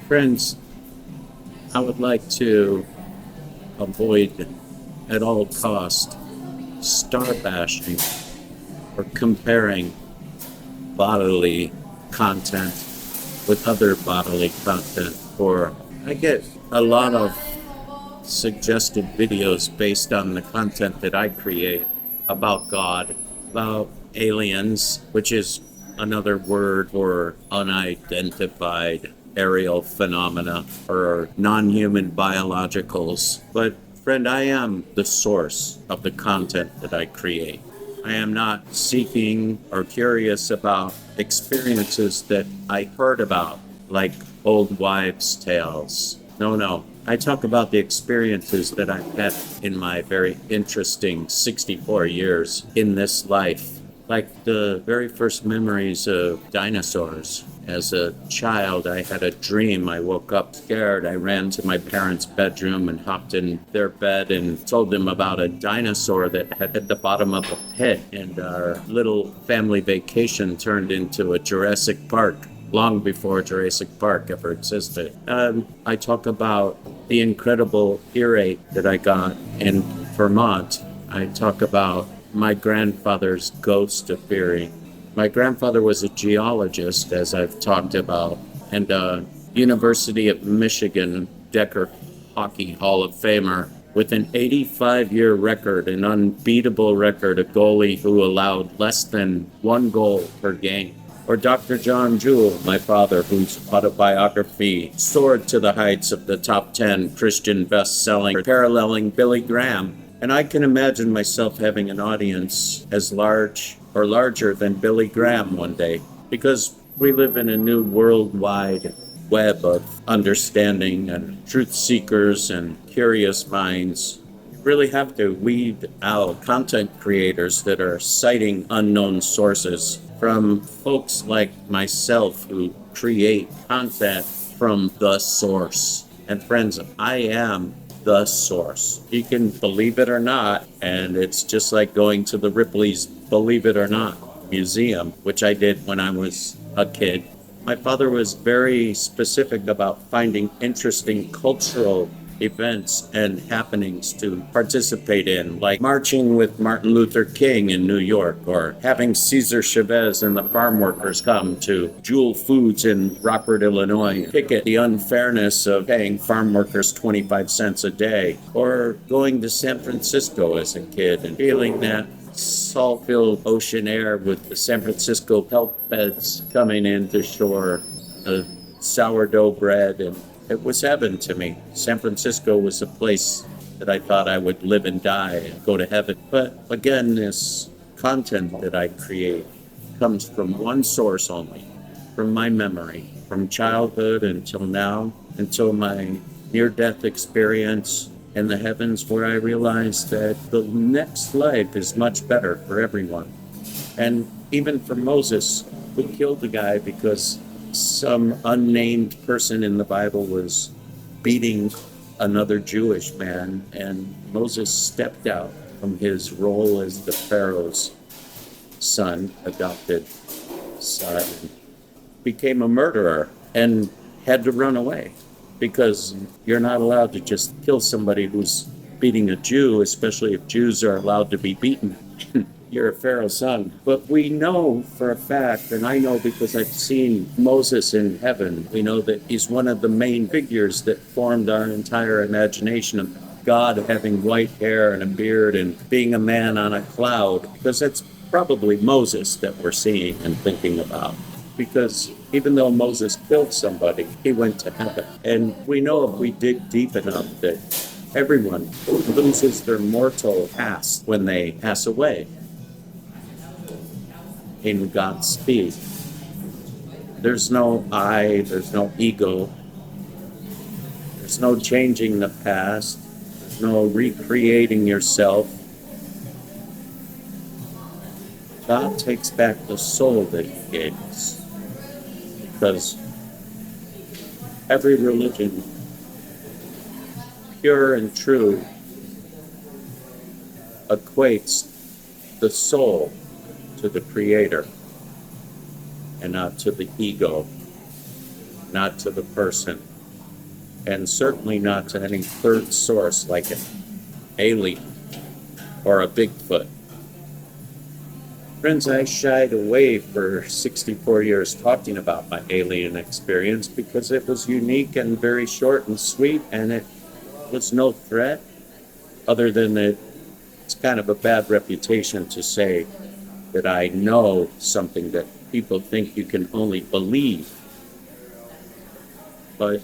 Friends, I would like to avoid at all cost star bashing or comparing bodily content with other bodily content. Or I get a lot of suggested videos based on the content that I create about God, about aliens, which is another word for unidentified aerial phenomena or non-human biologicals. But friend, I am the source of the content that I create. I am not seeking or curious about experiences that I heard about, like old wives' tales. No. I talk about the experiences that I've had in my very interesting 64 years in this life. Like the very first memories of dinosaurs. As a child, I had a dream. I woke up scared. I ran to my parents' bedroom and hopped in their bed and told them about a dinosaur that had at the bottom of a pit. And our little family vacation turned into a Jurassic Park long before Jurassic Park ever existed. I talk about the incredible earache that I got in Vermont. I talk about my grandfather's ghost appearing. My grandfather was a geologist, as I've talked about, and University of Michigan Decker Hockey Hall of Famer with an 85-year record, an unbeatable record, a goalie who allowed less than one goal per game. Or Dr. John Jewell, my father, whose autobiography soared to the heights of the top 10 Christian bestselling, paralleling Billy Graham. And I can imagine myself having an audience as large or larger than Billy Graham one day, because we live in a new worldwide web of understanding and truth seekers and curious minds. You really have to weed out content creators that are citing unknown sources from folks like myself who create content from the source. And friends, I am the source. You can believe it or not, and it's just like going to the Ripley's Believe It or Not museum, which I did when I was a kid. My father was very specific about finding interesting cultural events and happenings to participate in, like marching with Martin Luther King in New York, or having Cesar Chavez and the farm workers come to Jewel Foods in Rockford, Illinois, picket the unfairness of paying farm workers 25 cents a day, or going to San Francisco as a kid and feeling that salt-filled ocean air with the San Francisco kelp beds coming into shore, the sourdough bread, and it was heaven to me. San Francisco was a place that I thought I would live and die and go to heaven. But again, this content that I create comes from one source only, from my memory, from childhood until now, until my near-death experience in the heavens, where I realized that the next life is much better for everyone. And even for Moses, who killed the guy because some unnamed person in the Bible was beating another Jewish man, and Moses stepped out from his role as the Pharaoh's son, adopted son, became a murderer and had to run away, because you're not allowed to just kill somebody who's beating a Jew, especially if Jews are allowed to be beaten. You're a Pharaoh's son. But we know for a fact, and I know because I've seen Moses in heaven, we know that he's one of the main figures that formed our entire imagination of God having white hair and a beard and being a man on a cloud, because that's probably Moses that we're seeing and thinking about. Because even though Moses killed somebody, he went to heaven. And we know if we dig deep enough that everyone loses their mortal past when they pass away in God's speed. There's no I, there's no ego, there's no changing the past, there's no recreating yourself. God takes back the soul that he gave us, because every religion, pure and true, equates the soul to the Creator and not to the ego, not to the person. and certainly not to any third source like an alien or a Bigfoot. Friends, I shied away for 64 years talking about my alien experience because it was unique and very short and sweet, and it was no threat other than that it's kind of a bad reputation to say that I know something that people think you can only believe. But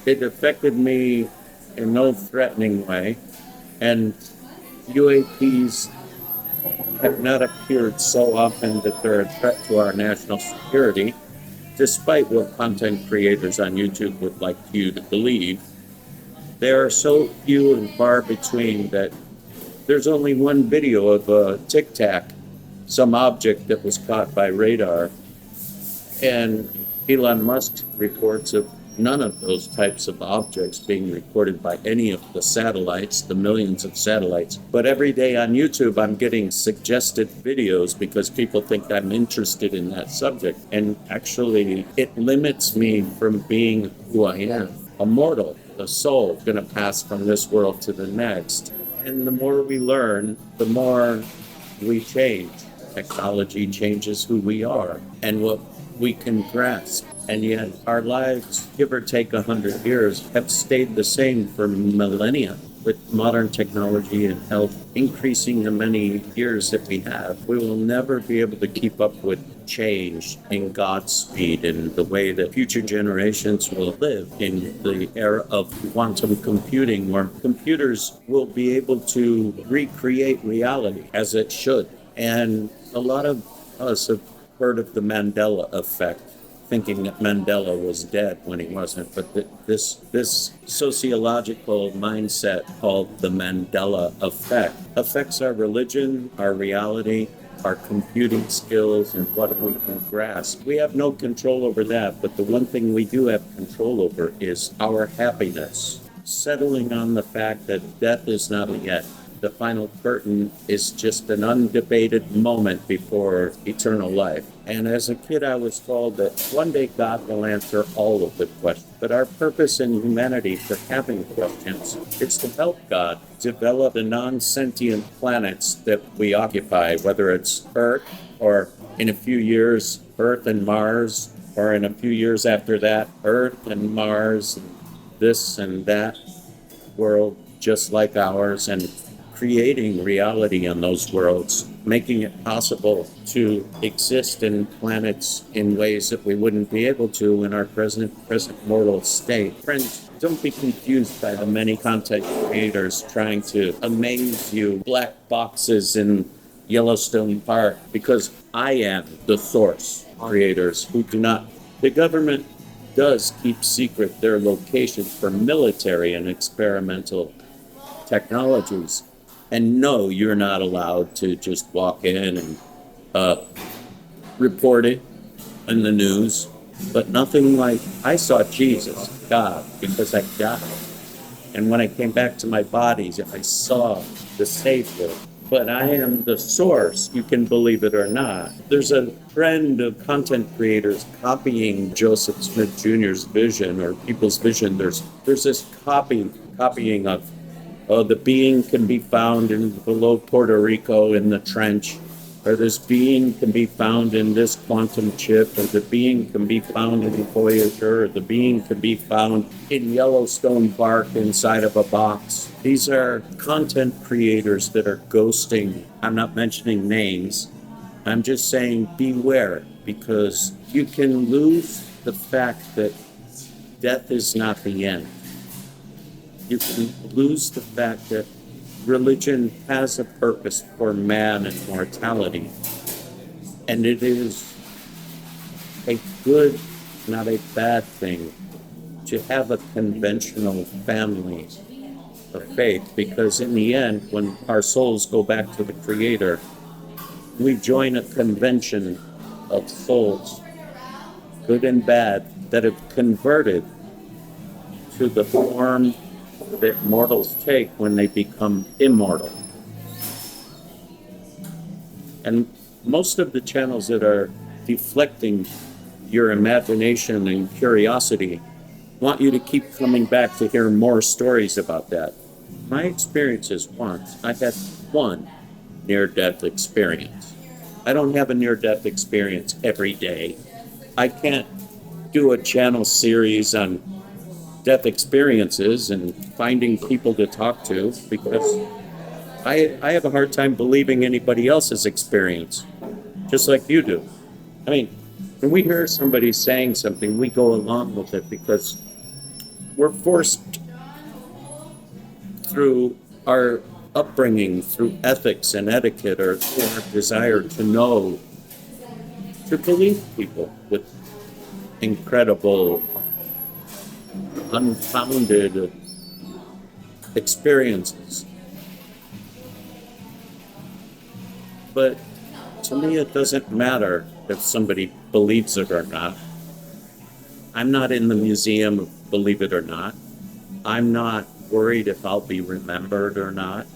it affected me in no threatening way, and UAPs have not appeared so often that they're a threat to our national security, despite what content creators on YouTube would like you to believe. They are so few and far between that there's only one video of a Tic Tac, some object that was caught by radar, and Elon Musk reports of none of those types of objects being recorded by any of the satellites, the millions of satellites. But every day on YouTube, I'm getting suggested videos because people think I'm interested in that subject. And actually, it limits me from being who I am, a mortal, a soul, going to pass from this world to the next. And the more we learn, the more we change. Technology changes who we are and what we can grasp. And yet our lives, give or take 100 years, have stayed the same for millennia. With modern technology and health increasing the many years that we have, we will never be able to keep up with change in God's speed and the way that future generations will live in the era of quantum computing, where computers will be able to recreate reality as it should. And a lot of us have heard of the Mandela Effect, thinking that Mandela was dead when he wasn't. But this sociological mindset called the Mandela Effect affects our religion, our reality, our computing skills, and what we can grasp. We have no control over that, but the one thing we do have control over is our happiness. Settling on the fact that death is not yet. The final curtain is just an undebated moment before eternal life. And as a kid, I was told that one day God will answer all of the questions. But our purpose in humanity for having questions is to help God develop the non-sentient planets that we occupy, whether it's Earth or in a few years, Earth and Mars, or in a few years after that, Earth and Mars, this and that world just like ours, and creating reality on those worlds, making it possible to exist in planets in ways that we wouldn't be able to in our present mortal state. Friends, don't be confused by the many content creators trying to amaze you, black boxes in Yellowstone Park, because I am the source creators who do not. The government does keep secret their locations for military and experimental technologies. And no, you're not allowed to just walk in and report it in the news. But nothing like, I saw Jesus, God, because I died. And when I came back to my bodies, I saw the Savior. But I am the source, you can believe it or not. There's a trend of content creators copying Joseph Smith Jr.'s vision, or people's vision. There's this copying of the being can be found in below Puerto Rico in the trench, or this being can be found in this quantum chip, or the being can be found in Voyager, or the being can be found in Yellowstone bark inside of a box. These are content creators that are ghosting. I'm not mentioning names. I'm just saying beware, because you can lose the fact that death is not the end. You can lose the fact that religion has a purpose for man and mortality. And it is a good, not a bad thing, to have a conventional family of faith, because in the end, when our souls go back to the Creator, we join a convention of souls, good and bad, that have converted to the form that mortals take when they become immortal. And most of the channels that are deflecting your imagination and curiosity want you to keep coming back to hear more stories about that. My experience is once I had one near-death experience. I don't have a near-death experience every day. I can't do a channel series on death experiences and finding people to talk to because I have a hard time believing anybody else's experience, just like you do. I mean, when we hear somebody saying something, we go along with it because we're forced through our upbringing, through ethics and etiquette, or through our desire to know, to believe people with incredible, unfounded experiences. But to me, it doesn't matter if somebody believes it or not. I'm not in the museum of believe it or not. I'm not worried if I'll be remembered or not.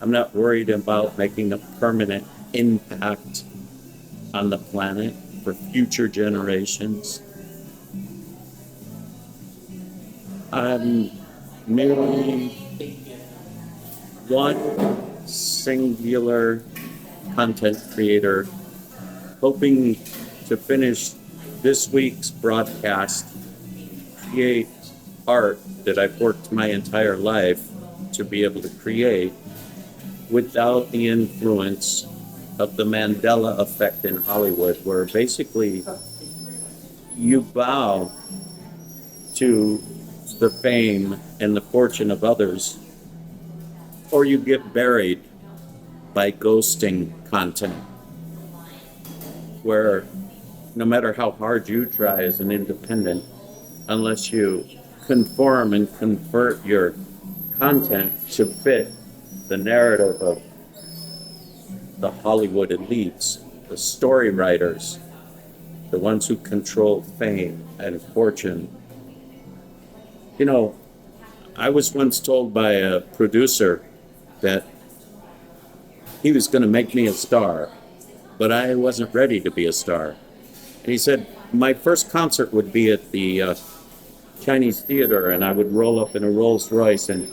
I'm not worried about making a permanent impact on the planet for future generations. I'm merely one singular content creator hoping to finish this week's broadcast, create art that I've worked my entire life to be able to create without the influence of the Mandela Effect in Hollywood, where basically you bow to the fame and the fortune of others, or you get buried by ghosting content, where no matter how hard you try as an independent, unless you conform and convert your content to fit the narrative of the Hollywood elites, the story writers, the ones who control fame and fortune. You know, I was once told by a producer that he was going to make me a star, but I wasn't ready to be a star. And he said, my first concert would be at the Chinese Theater, and I would roll up in a Rolls Royce, and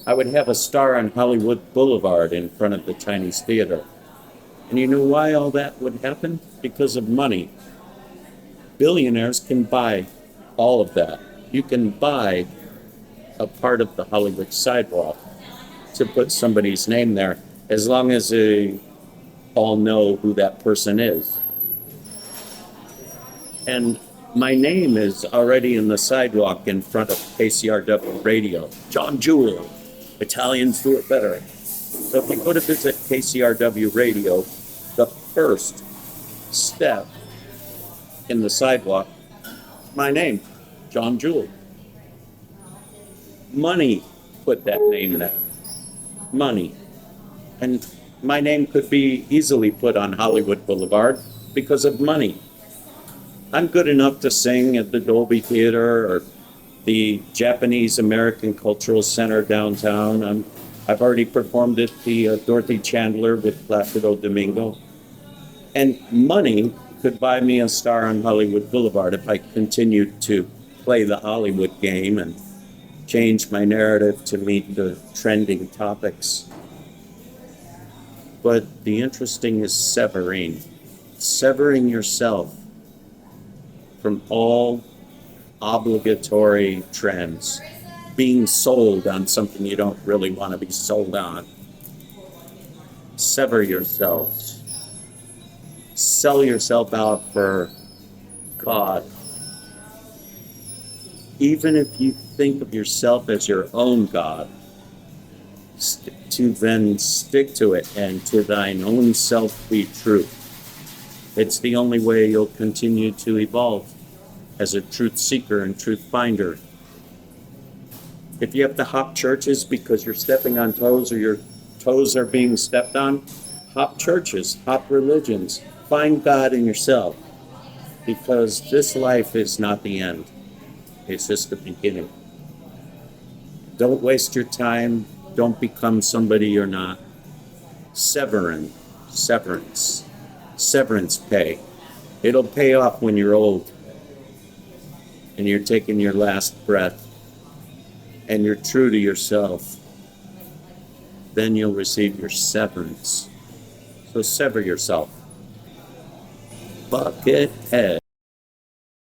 I would have a star on Hollywood Boulevard in front of the Chinese Theater. And you know why all that would happen? Because of money. Billionaires can buy all of that. You can buy a part of the Hollywood sidewalk to put somebody's name there, as long as they all know who that person is. And my name is already in the sidewalk in front of KCRW Radio. John Jewell, Italians do it better. So if you go to visit KCRW Radio, the first step in the sidewalk, my name, John Jewell. Money put that name there. Money. And my name could be easily put on Hollywood Boulevard because of money. I'm good enough to sing at the Dolby Theater or the Japanese American Cultural Center downtown. I've already performed at the Dorothy Chandler with Placido Domingo. And money could buy me a star on Hollywood Boulevard if I continued to play the Hollywood game and change my narrative to meet the trending topics. But the interesting is severing yourself from all obligatory trends, being sold on something you don't really want to be sold on. Sever yourselves. Sell yourself out for God. Even if you think of yourself as your own God, to then stick to it and to thine own self be true. It's the only way you'll continue to evolve as a truth seeker and truth finder. If you have to hop churches because you're stepping on toes or your toes are being stepped on, hop churches, hop religions. Find God in yourself, because this life is not the end. It's just the beginning. Don't waste your time. Don't become somebody you're not. Severance pay. It'll pay off when you're old. and you're taking your last breath and you're true to yourself, then you'll receive your severance. So sever yourself. Buckethead.